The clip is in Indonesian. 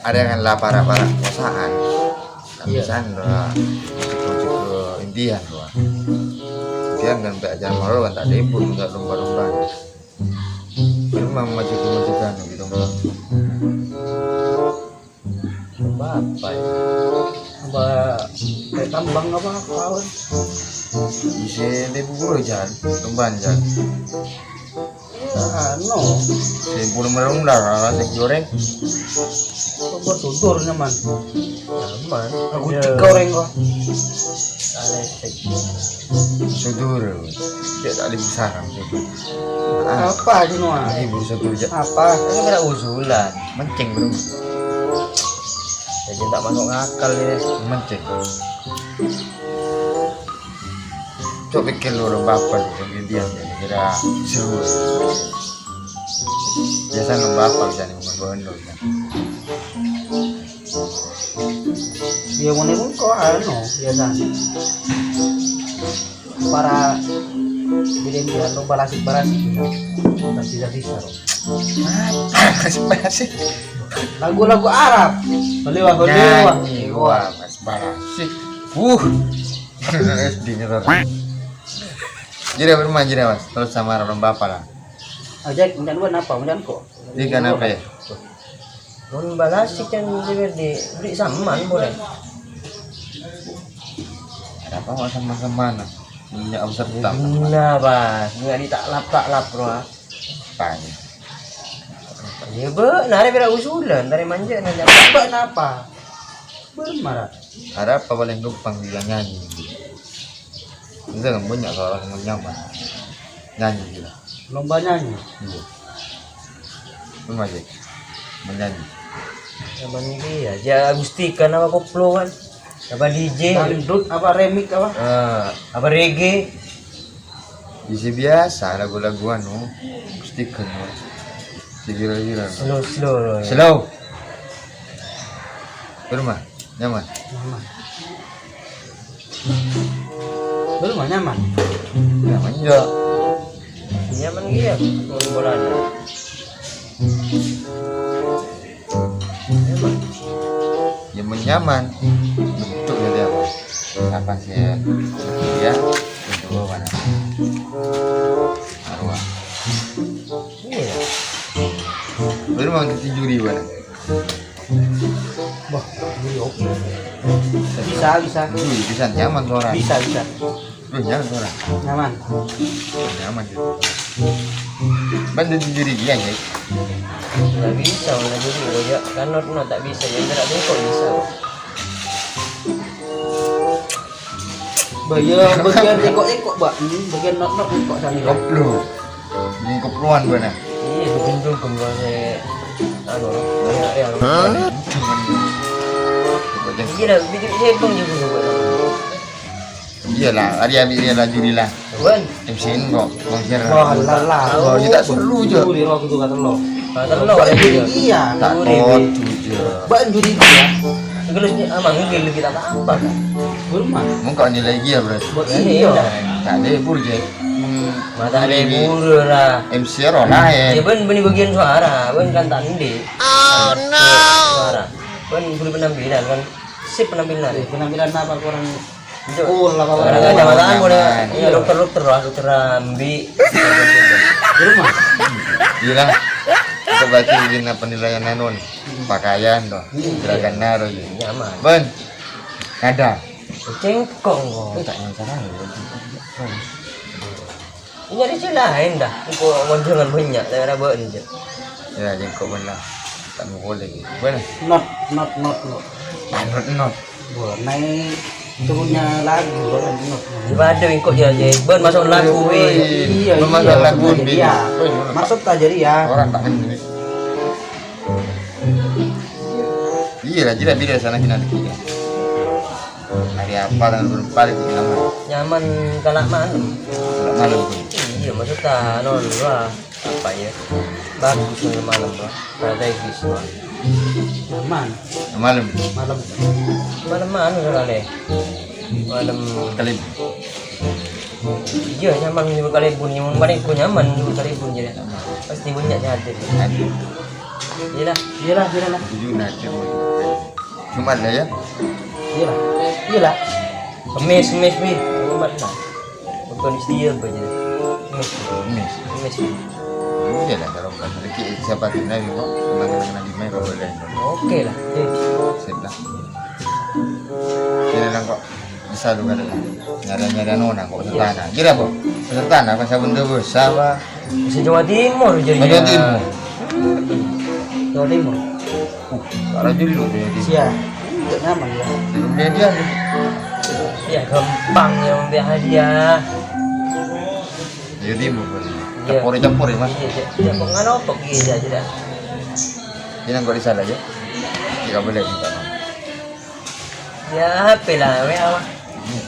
Ada kan lah para kosaan. Kebiasaan doa ke Indian doa. Indian kan belajar malu kan tak ada pun untuk lomba-lomba. Memang maju-majukan gitu. Lomba apa ya? Lomba kayak tambang apa kawan? Bisa lebu buru jan, lomba jan. No. Sebelum merunda rasa goreng. Lomba sudur nyaman. Nyaman. Aku goreng kok. Alesek. Sudur. Dia tak lebu sarang juga. Apa di nuan? Ibu sudur jan. Apa? Ini kena usulan. Menceng bro. Jadi tak masuk akal ini. Menceng. Coba pikir lu lomba apa tuh Indian jadi kira seru. Biasa lomba apa bisa nih mengondo kan. Dia mau nih kok anu biasa. Para dia lomba lasik-barasik tak bisa Masih lagu-lagu Arab beliwah wah mas barasik SD nya tuh jadi bermain jadi mas terus sama lomba apa lah aja kemudian apa kemudian kok ikan apa ya Mun balasik kan diberi saman boleh. ada apa mau sama mana minyak besar hitam Nah, Bas, enggak ditaklap bro. tanya Ya be, nari bira usulan dari manja nanya. apa kenapa bermarah ada apa paling gampang dia nyanyi itu kan banyak kalau orang mau nyaman nyanyi juga lomba nyanyi iya itu aja menyanyi Zaman ini ya, ja Agustika nama koplo kan. Apa DJ? dangdut apa remix apa Apa reggae? isi biasa lagu-laguan stiker kira-kira Slow. slow berumah nyaman nyaman belum nyaman nyaman juga Nyaman dia bola. nyaman bentuknya dia apa sih ya bentuk mana arwah Iya. berumah kita juri mana wah ini oke bisa juri bisa nyaman suara bisa nyaman suara nyaman nyaman gitu bantu juri dia ya Nggak bisa, mana jadi ya kan not tak bisa, yang tidak kok bisa. bagian ekok mbak bagian not ekok sana koplo ini koploan mana Iya, dukung saya. Anu, banyak yang. Iya, bikin saya pun juga. iyalah hari dia lah juri lah Wan, MC-in kok bang Sir wah lah oh kita seru aja juri roh itu kata lo kata lo ada juga. iya takut juga mbak juri dia Kalau amang ini kita apa kan? bermah mau kau nilai dia berarti buat iya tak ada burje Mata libur lah. MC roh lah Ya ya ben bagian suara, ben kan tandi. Oh no. Suara. Ben beri penampilan kan. Sip penampilan. penampilan apa kurang Itu. cool apa Orang Oh, kacamataan boleh. nyaman. Iya dokter lah, dokter Rambi. bermah gila kita baca gini penilaian nanon pakaian doh gerakan naro gitu Nyaman. ben ada Cengkong kok. tak yang salah Ini ada lain dah. Kok mau jangan banyak daerah ben je. ya jengkok benar tak mau boleh gitu ben not not buat naik turunnya lagu orang not Di Badung kok je ben masuk lagu we. iya Memasang lagu maksudnya di- dia Oh, iya. maksud tak jadi ya orang tak ini iya lah jadi bila sana kita ada hari apa dan berpaling kita Nyaman kalak malam. malam pun Iya maksudnya non wah apa ya bagus nih malam wah strategis wah nyaman malam malam malam kali malam kali iya nyaman juga kali pun yang paling ku nyaman juga kali pun jadi pasti banyak hadir ada Iyalah. Iyalah, iyalah. Tujuh nanti cuma lah ya. Iyalah. Iyalah. Kemis wi. Umat lah. Bukan istilah aja. Mis. Kemis. Iya lah kalau kan lagi siapa tina kok kenang-kenang di mana boleh. Oke lah. Sip lah. Kira lang kok bisa lu kada nyara-nyara nona kok sertana. Kira po? Sertana pa sa bunda bos apa? Bisa Jawa Timur jadi. Jawa Timur. Jawa Timur. Kalau dulu dia di Sia. Tidak nyaman ya. dia Ya gampang ya membeli hadiah. Jawa Timur pun. Iya. Campur mas. Iya, kok nggak notok gitu aja dah. Ini kok di sana aja. Tidak boleh juga. Ya HP lah, WA mah. Hmm.